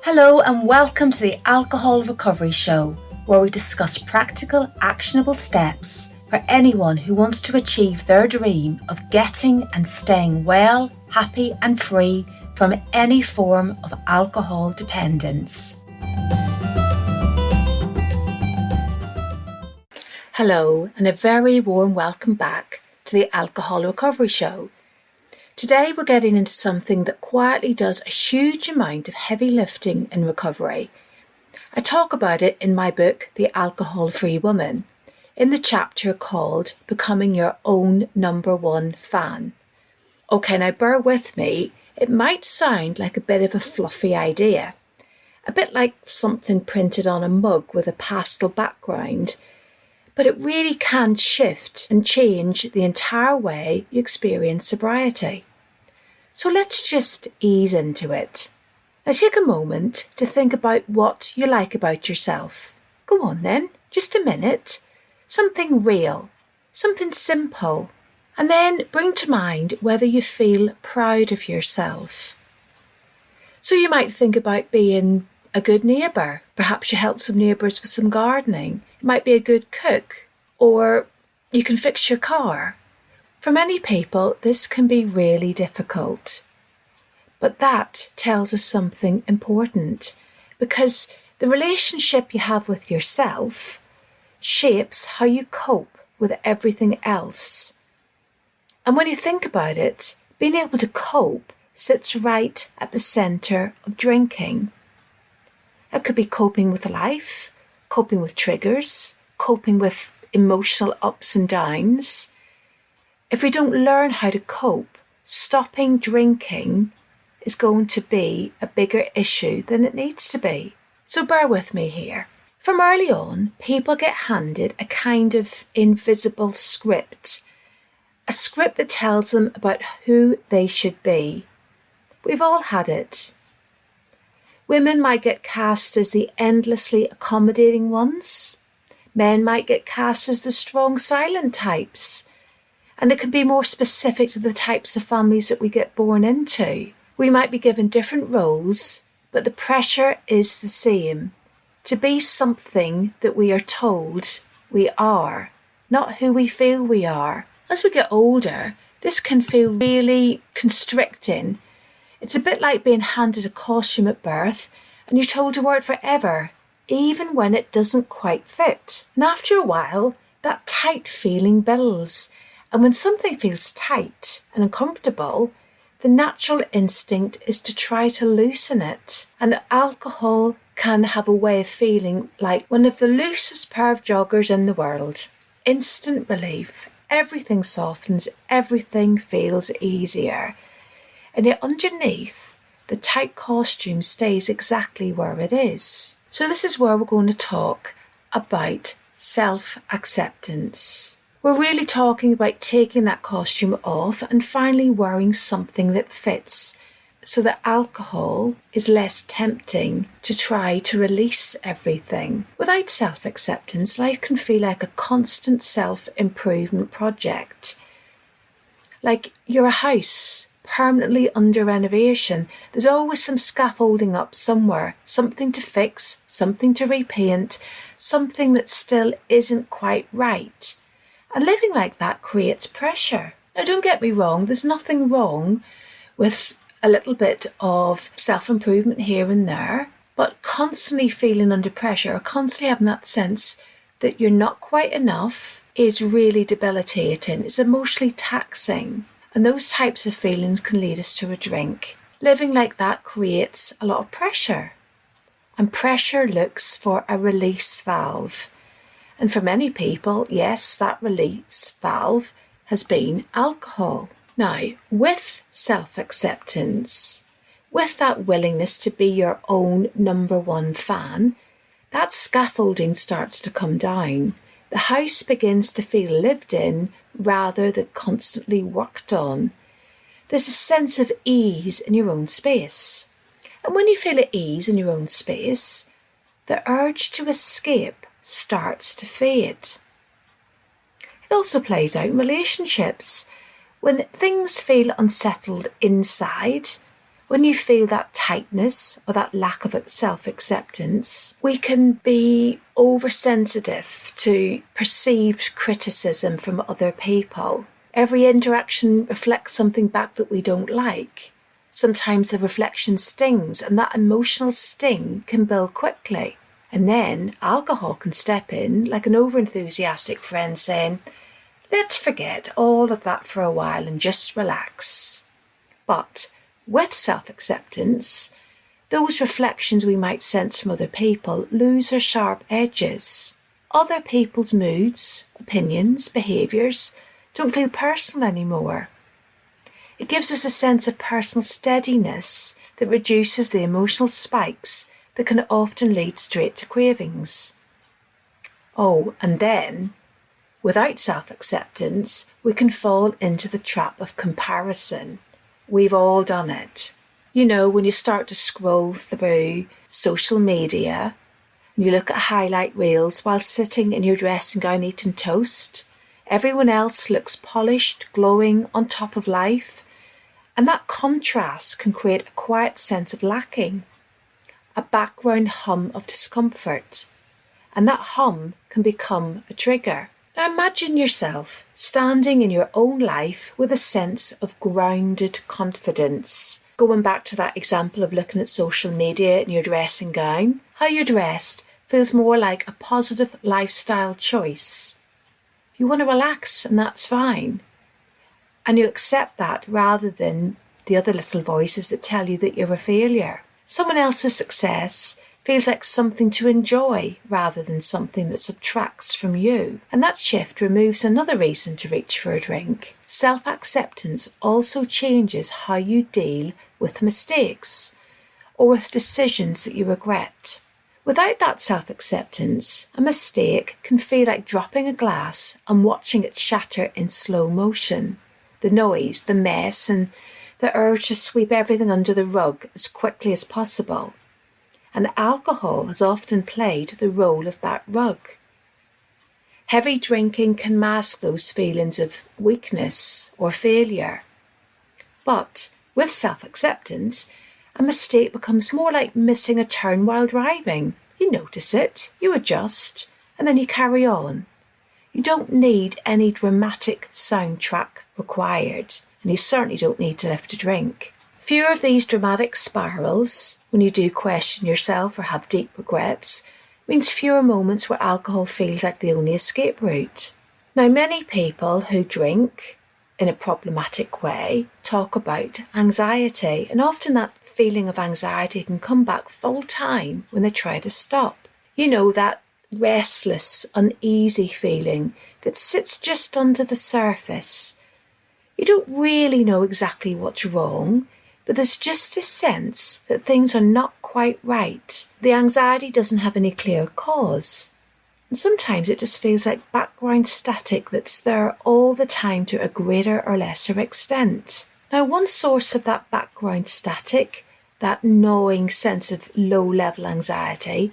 Hello and welcome to the Alcohol Recovery Show, where we discuss practical, actionable steps for anyone who wants to achieve their dream of getting and staying well, happy and free from any form of alcohol dependence. Hello and a very warm welcome back to the Alcohol Recovery Show. Today we're getting into something that quietly does a huge amount of heavy lifting in recovery. I talk about it in my book, The Alcohol-Free Woman, in the chapter called Becoming Your Own Number One Fan. Okay, now bear with me, it might sound like a bit of a fluffy idea, a bit like something printed on a mug with a pastel background, but it really can shift and change the entire way you experience sobriety. So let's just ease into it. Now take a moment to think about what you like about yourself. Go on then, just a minute. Something real, something simple, and then bring to mind whether you feel proud of yourself. So you might think about being a good neighbour. Perhaps you help some neighbours with some gardening. You might be a good cook, or you can fix your car. For many people, this can be really difficult. But that tells us something important, because the relationship you have with yourself shapes how you cope with everything else. And when you think about it, being able to cope sits right at the centre of drinking. It could be coping with life, coping with triggers, coping with emotional ups and downs. If we don't learn how to cope, stopping drinking is going to be a bigger issue than it needs to be. So bear with me here. From early on, people get handed a kind of invisible script, a script that tells them about who they should be. We've all had it. Women might get cast as the endlessly accommodating ones. Men might get cast as the strong, silent types. And it can be more specific to the types of families that we get born into. We might be given different roles, but the pressure is the same. To be something that we are told we are, not who we feel we are. As we get older, this can feel really constricting. It's a bit like being handed a costume at birth and you're told to wear it forever, even when it doesn't quite fit. And after a while, that tight feeling builds. And when something feels tight and uncomfortable, the natural instinct is to try to loosen it. And alcohol can have a way of feeling like one of the loosest pair of joggers in the world. Instant relief. Everything softens, everything feels easier. And yet underneath, the tight costume stays exactly where it is. So this is where we're going to talk about self-acceptance. We're really talking about taking that costume off and finally wearing something that fits, so that alcohol is less tempting to try to release everything. Without self-acceptance, life can feel like a constant self-improvement project. Like you're a house permanently under renovation. There's always some scaffolding up somewhere, something to fix, something to repaint, something that still isn't quite right. And living like that creates pressure. Now don't get me wrong, there's nothing wrong with a little bit of self-improvement here and there, but constantly feeling under pressure or constantly having that sense that you're not quite enough is really debilitating. It's emotionally taxing. And those types of feelings can lead us to a drink. Living like that creates a lot of pressure. And pressure looks for a release valve. And for many people, yes, that release valve has been alcohol. Now, with self-acceptance, with that willingness to be your own number one fan, that scaffolding starts to come down. The house begins to feel lived in rather than constantly worked on. There's a sense of ease in your own space. And when you feel at ease in your own space, the urge to escape starts to fade. It also plays out in relationships. When things feel unsettled inside, When you feel that tightness or that lack of self-acceptance, we can be oversensitive to perceived criticism from other people. Every interaction reflects something back that we don't like. Sometimes the reflection stings, and that emotional sting can build quickly. And then alcohol can step in like an overenthusiastic friend saying, let's forget all of that for a while and just relax. But with self-acceptance, those reflections we might sense from other people lose their sharp edges. Other people's moods, opinions, behaviours don't feel personal anymore. It gives us a sense of personal steadiness that reduces the emotional spikes that can often lead straight to cravings. Oh, and then, without self-acceptance, we can fall into the trap of comparison. We've all done it. You know, when you start to scroll through social media and you look at highlight reels while sitting in your dressing gown eating toast, everyone else looks polished, glowing, on top of life, and that contrast can create a quiet sense of lacking, a background hum of discomfort, and that hum can become a trigger. Now imagine yourself standing in your own life with a sense of grounded confidence. Going back to that example of looking at social media in your dressing gown, how you're dressed feels more like a positive lifestyle choice. You want to relax, and that's fine. And you accept that rather than the other little voices that tell you that you're a failure. Someone else's success feels like something to enjoy rather than something that subtracts from you. And that shift removes another reason to reach for a drink. Self-acceptance also changes how you deal with mistakes or with decisions that you regret. Without that self-acceptance, a mistake can feel like dropping a glass and watching it shatter in slow motion. The noise, the mess, and the urge to sweep everything under the rug as quickly as possible. And alcohol has often played the role of that rug. Heavy drinking can mask those feelings of weakness or failure. But with self-acceptance, a mistake becomes more like missing a turn while driving. You notice it, you adjust, and then you carry on. You don't need any dramatic soundtrack required, and you certainly don't need to lift a drink. Fewer of these dramatic spirals, when you do question yourself or have deep regrets, means fewer moments where alcohol feels like the only escape route. Now, many people who drink in a problematic way talk about anxiety, and often that feeling of anxiety can come back full time when they try to stop. You know, that restless, uneasy feeling that sits just under the surface. You don't really know exactly what's wrong, but there's just a sense that things are not quite right. The anxiety doesn't have any clear cause. And sometimes it just feels like background static that's there all the time to a greater or lesser extent. Now, one source of that background static, that gnawing sense of low-level anxiety,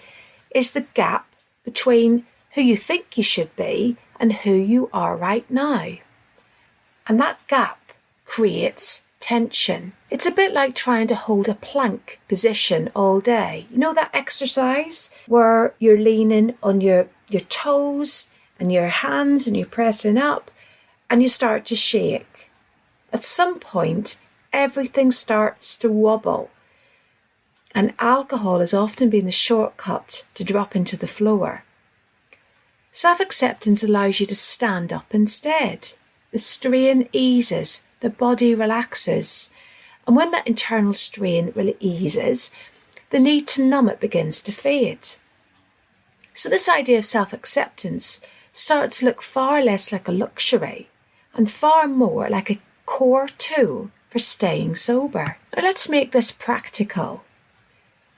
is the gap between who you think you should be and who you are right now. And that gap creates tension. It's a bit like trying to hold a plank position all day. You know that exercise where you're leaning on your toes and your hands and you're pressing up and you start to shake. At some point, everything starts to wobble. And alcohol has often been the shortcut to drop into the floor. Self-acceptance allows you to stand up instead. The strain eases, the body relaxes, and when that internal strain really eases, the need to numb it begins to fade. So this idea of self-acceptance starts to look far less like a luxury and far more like a core tool for staying sober. Now let's make this practical.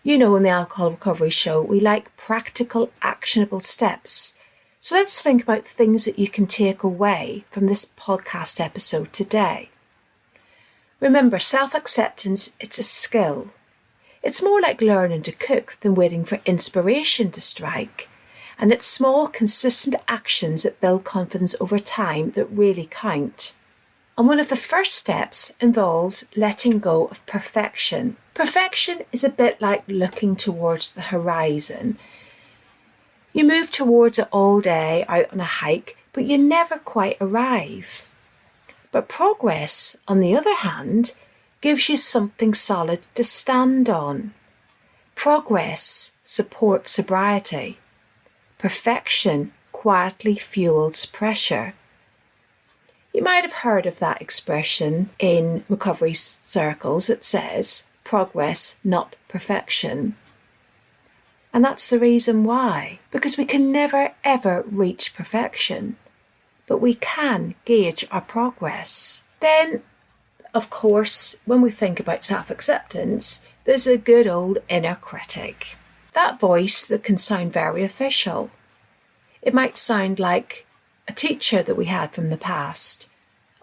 You know, in the Alcohol Recovery Show, we like practical, actionable steps. So let's think about things that you can take away from this podcast episode today. Remember, self-acceptance, it's a skill. It's more like learning to cook than waiting for inspiration to strike. And it's small, consistent actions that build confidence over time that really count. And one of the first steps involves letting go of perfection. Perfection is a bit like looking towards the horizon. You move towards it all day out on a hike, but you never quite arrive. But progress, on the other hand, gives you something solid to stand on. Progress supports sobriety. Perfection quietly fuels pressure. You might have heard of that expression in recovery circles. It says, progress, not perfection. And that's the reason why. Because we can never ever reach perfection. But we can gauge our progress. Then, of course, when we think about self-acceptance, there's a good old inner critic. That voice that can sound very official. It might sound like a teacher that we had from the past,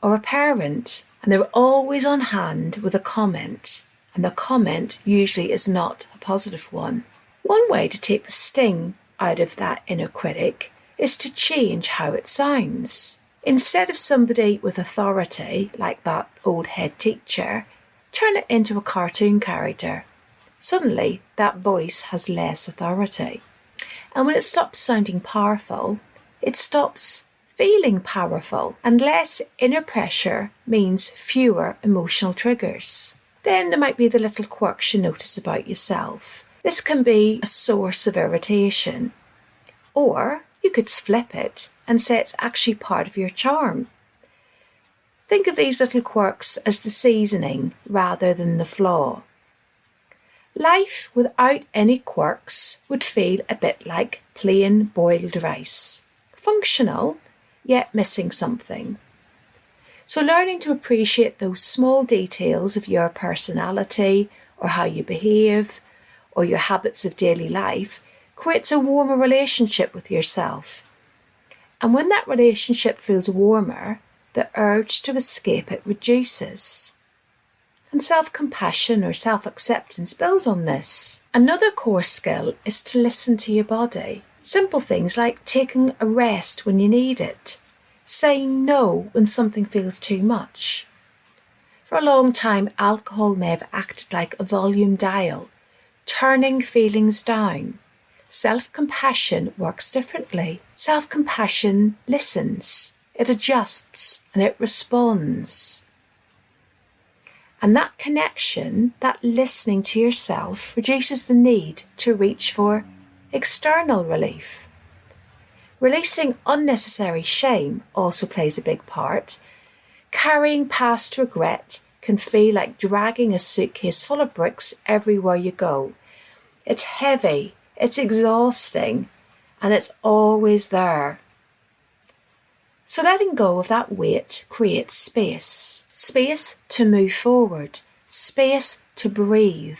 or a parent, and they're always on hand with a comment, and the comment usually is not a positive one. One way to take the sting out of that inner critic is to change how it sounds. Instead of somebody with authority, like that old head teacher, turn it into a cartoon character. Suddenly, that voice has less authority. And when it stops sounding powerful, it stops feeling powerful, and less inner pressure means fewer emotional triggers. Then there might be the little quirks you notice about yourself. This can be a source of irritation. Or you could flip it and say it's actually part of your charm. Think of these little quirks as the seasoning rather than the flaw. Life without any quirks would feel a bit like plain boiled rice. Functional, yet missing something. So learning to appreciate those small details of your personality or how you behave or your habits of daily life creates a warmer relationship with yourself. And when that relationship feels warmer, the urge to escape it reduces. And self-compassion or self-acceptance builds on this. Another core skill is to listen to your body. Simple things like taking a rest when you need it, saying no when something feels too much. For a long time, alcohol may have acted like a volume dial, turning feelings down. Self-compassion works differently. Self-compassion listens, it adjusts, and it responds. And that connection, that listening to yourself, reduces the need to reach for external relief. Releasing unnecessary shame also plays a big part. Carrying past regret can feel like dragging a suitcase full of bricks everywhere you go. It's heavy, it's exhausting, and it's always there. So letting go of that weight creates space. Space to move forward, space to breathe.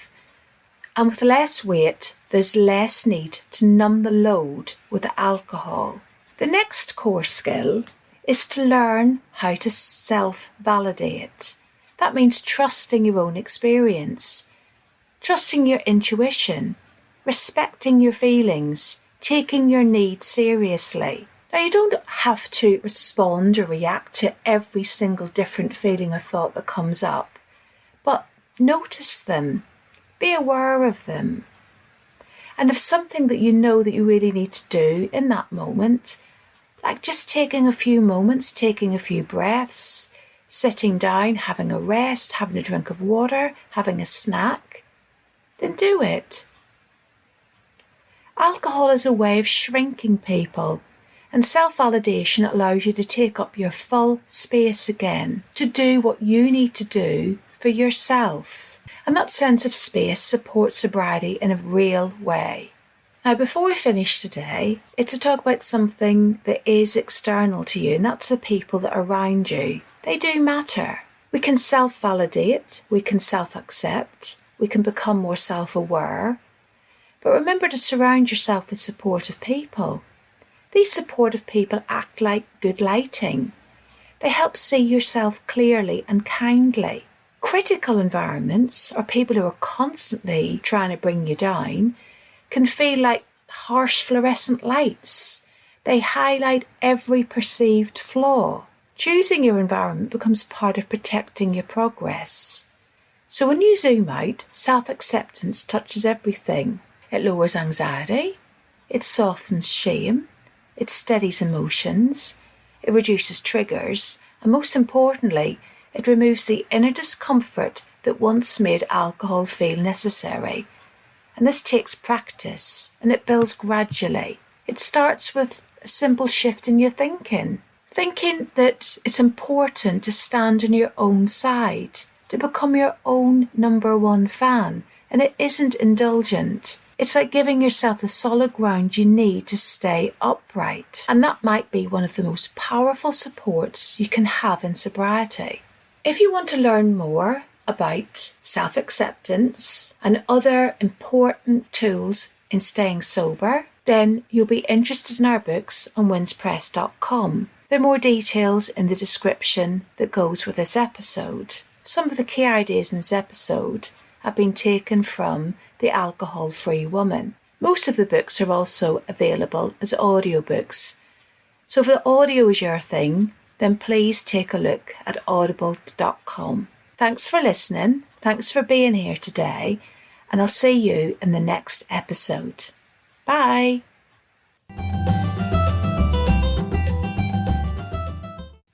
And with less weight, there's less need to numb the load with alcohol. The next core skill is to learn how to self-validate. That means trusting your own experience, trusting your intuition, respecting your feelings, taking your needs seriously. Now, you don't have to respond or react to every single different feeling or thought that comes up, but notice them, be aware of them. And if something that you know that you really need to do in that moment, like just taking a few moments, taking a few breaths, sitting down, having a rest, having a drink of water, having a snack, then do it. Alcohol is a way of shrinking people, and self-validation allows you to take up your full space again, to do what you need to do for yourself. And that sense of space supports sobriety in a real way. Now, before we finish today, it's to talk about something that is external to you, and that's the people that are around you. They do matter. We can self-validate, we can self-accept, we can become more self-aware. But remember to surround yourself with supportive people. These supportive people act like good lighting. They help see yourself clearly and kindly. Critical environments, or people who are constantly trying to bring you down, can feel like harsh fluorescent lights. They highlight every perceived flaw. Choosing your environment becomes part of protecting your progress. So when you zoom out, self-acceptance touches everything. It lowers anxiety, it softens shame, it steadies emotions, it reduces triggers, and most importantly, it removes the inner discomfort that once made alcohol feel necessary. And this takes practice, and it builds gradually. It starts with a simple shift in your thinking. Thinking that it's important to stand on your own side, to become your own number one fan, and it isn't indulgent. It's like giving yourself the solid ground you need to stay upright, and that might be one of the most powerful supports you can have in sobriety. If you want to learn more about self-acceptance and other important tools in staying sober, then you'll be interested in our books on winspress.com. There are more details in the description that goes with this episode. Some of the key ideas in this episode have been taken from The Alcohol-Free Woman. Most of the books are also available as audiobooks. So if the audio is your thing, then please take a look at audible.com. Thanks for listening. Thanks for being here today. And I'll see you in the next episode. Bye.